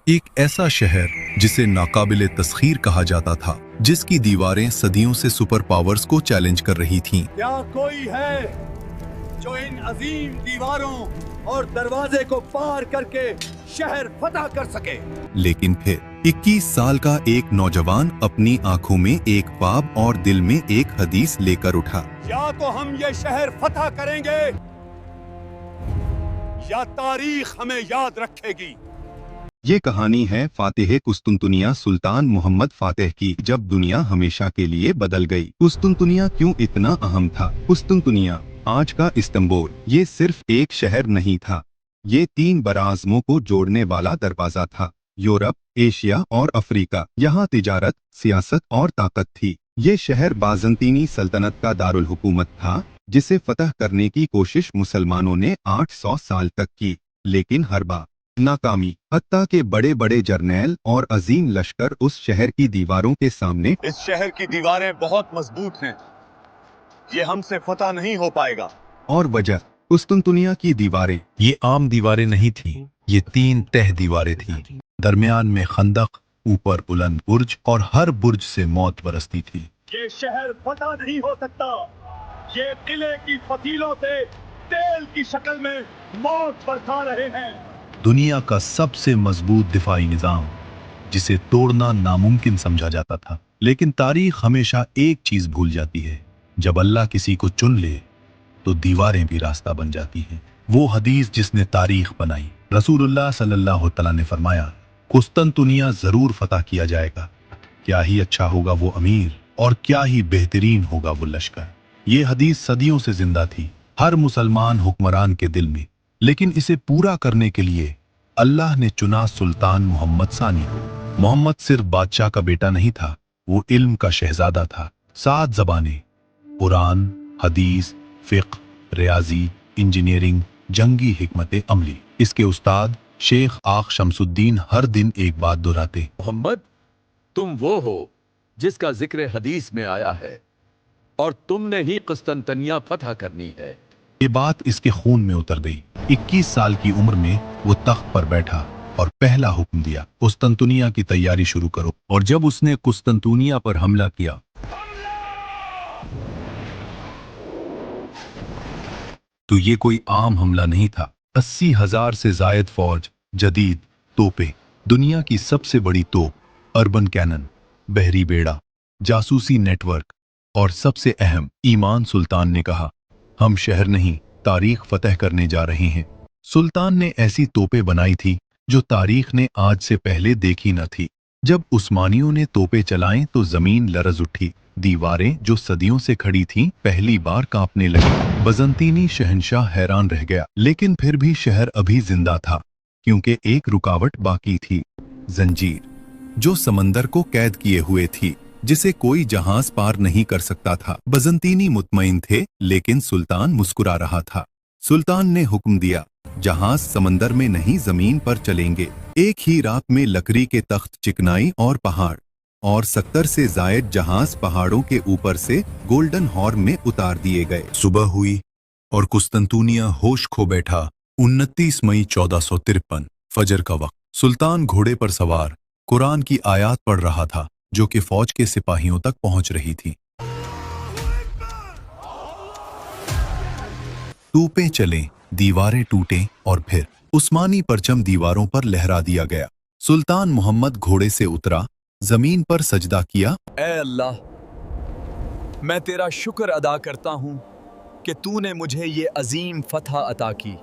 एक ऐसा शहर जिसे नाकाबिले तस्खीर कहा जाता था, जिसकी दीवारें सदियों से सुपर पावर्स को चैलेंज कर रही थीं। क्या कोई है जो इन अजीम दीवारों और दरवाजे को पार करके शहर फतह कर सके? लेकिन फिर 21 साल का एक नौजवान अपनी आंखों में एक ख्वाब और दिल में एक हदीस लेकर उठा। या तो हम ये शहर फतह करेंगे या तारीख हमें याद रखेगी। ये कहानी है फातिह कुस्तुनतुनिया सुल्तान मोहम्मद फातिह की, जब दुनिया हमेशा के लिए बदल गई। कुस्तुनतुनिया क्यों इतना अहम था? कुस्तुनतुनिया, आज का इस्तांबुल, ये सिर्फ एक शहर नहीं था, ये 3 बराज़मों को जोड़ने वाला दरवाजा था। यूरोप, एशिया और अफ्रीका। यहाँ तिजारत, सियासत और ताकत थी। ये शहर बाज़ंतीनी सल्तनत का दारुल हुकूमत था, जिसे फतह करने की कोशिश मुसलमानों ने 800 साल तक की, लेकिन हर बार नाकामी। हत्ता के बड़े बड़े जर्नैल और अजीम लश्कर उस शहर की दीवारों के सामने। इस शहर की दीवारें बहुत मजबूत हैं, ये हमसे फतह नहीं हो पाएगा। और वजह, कुस्तुनतुनिया की दीवारें ये आम दीवारें नहीं थीं, ये 3 तह दीवारें थीं। दरमियान में खंदक, ऊपर बुलंद बुर्ज और हर बुर्ज से मौत बरसती थी। ये शहर फतह नहीं हो सकता, ये किले की फतीलों से तेल की शक्ल में मौत बरसा रहे हैं। दुनिया का सबसे मजबूत दिफाई निजाम, जिसे तोड़ना नामुमकिन समझा जाता था। लेकिन तारीख हमेशा एक चीज भूल जाती है, जब अल्लाह किसी को चुन ले तो दीवारें भी रास्ता बन जाती हैं। वो हदीस जिसने तारीख बनाई। रसूलुल्लाह सल्लल्लाहु अलैहि वसल्लम ने फरमाया, कुस्तुनतुनिया जरूर फतह किया जाएगा। क्या ही अच्छा होगा वो अमीर, और क्या ही बेहतरीन होगा वो लश्कर। ये हदीस सदियों से जिंदा थी, हर मुसलमान हुक्मरान के दिल में। लेकिन इसे पूरा करने के लिए अल्लाह ने चुना सुल्तान मोहम्मद सानी को। मोहम्मद सिर्फ बादशाह का बेटा नहीं था, वो इल्म का शहजादा था। 7 ज़बानें, कुरान, हदीस, फिक्र, रियाजी, इंजीनियरिंग, जंगी हिकमत अमली। इसके उस्ताद शेख आख शमसुद्दीन हर दिन एक बात दोहराते, मोहम्मद, तुम वो हो जिसका जिक्र हदीस में आया है, और तुमने ही कुस्तुनतुनिया फतह करनी है। ये बात इसके खून में उतर गई। 21 साल की उम्र में वो तख्त पर बैठा और पहला हुक्म दिया, कुस्तुनतुनिया की तैयारी शुरू करो। और जब उसने कुस्तुनतुनिया पर हमला किया तो ये कोई आम हमला नहीं था। 80,000 से जायद फौज, जदीद तोपें, दुनिया की सबसे बड़ी तोप, अर्बन कैनन, बहरी बेड़ा, जासूसी नेटवर्क और सबसे अहम ईमान। सुल्तान ने कहा, हम शहर नहीं, तारीख फतह करने जा रहे हैं। सुल्तान ने ऐसी तोपें बनाई थी जो तारीख ने आज से पहले देखी न थी। जब उस्मानियों ने तोपें चलाएं तो जमीन लरज उठी। दीवारें जो सदियों से खड़ी थीं, पहली बार कांपने लगी। बजंतीनी शहंशाह हैरान रह गया, लेकिन फिर भी शहर अभी जिंदा था, क्योंकि एक रुकावट बाकी थी, जंजीर, जो समंदर को कैद किए हुए थी, जिसे कोई जहाज पार नहीं कर सकता था। बजंतीनी मुतमईन थे, लेकिन सुल्तान मुस्कुरा रहा था। सुल्तान ने हुक्म दिया, जहाज समंदर में नहीं, जमीन पर चलेंगे। एक ही रात में लकड़ी के तख्त, चिकनाई और पहाड़, और 70 से जायद जहाज पहाड़ों के ऊपर से गोल्डन हॉर्न में उतार दिए गए। सुबह हुई और कुस्तुनतुनिया होश खो बैठा। 29 मई 1453, फजर का वक्त। सुल्तान घोड़े पर सवार कुरान की आयत पढ़ रहा था, जो कि फौज के सिपाहियों तक पहुंच रही थी। तोपें चलें, दीवारें टूटें, और फिर उस्मानी परचम दीवारों पर लहरा दिया गया। सुल्तान मोहम्मद घोड़े से उतरा, जमीन पर सजदा किया। ऐ अल्लाह, मैं तेरा शुक्र अदा करता हूँ कि तूने मुझे ये अजीम फतह अता की।